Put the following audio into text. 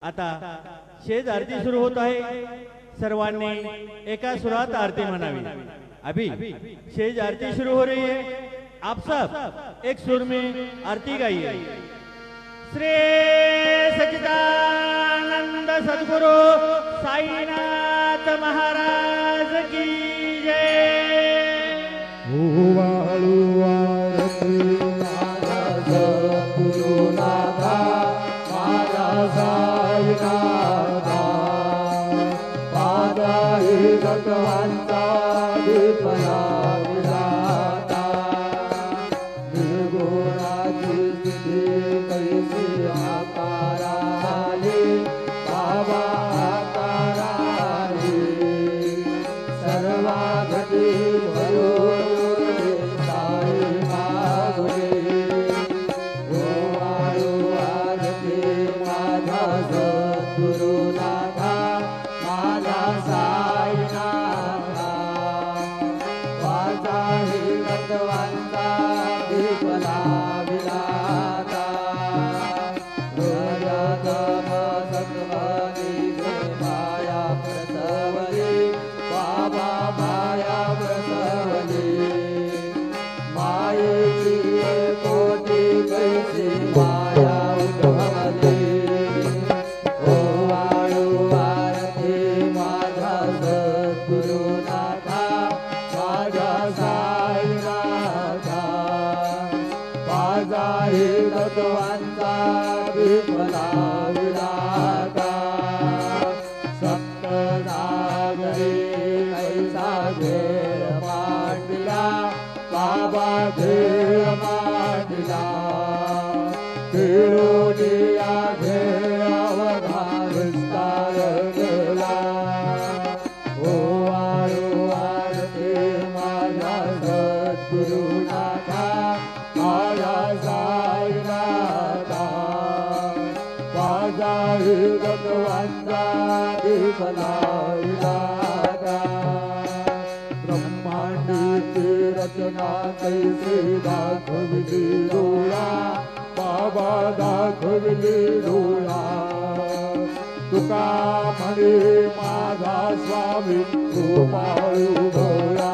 आता शेज आरती सुरू होत आहे। सर्वांनी एका सुरात आरती म्हणावी। अभी शेज आरती शुरू हो रही है। आप सब एक सुर में आरती गाइए। श्री सच्चिदानंद सद्गुरु साईनाथ महाराज की जय। भगवंता विपया विधाता निर्गुणाची स्थिती कैसी आकाराली बाबा आकाराली सर्वा घटी भरून साई मागुरी ओवाळू आरती माझा सद्गुरुनाथा माझा भगवंता विपला विराता सप्त सागरी कैसा घेर मांडला बाबा घेर मांडला फिरोनिया घेर अवधान विस्तार गेला ओ आळू आरती माझा सद्गुरुनाथा माझा भगवंता विपला विराता ब्रह्मांडाची रचना कैसी दाखविली डोळा बाबा दाखविली डोळा तुका म्हणे माझा स्वामी कृपाळू भोळा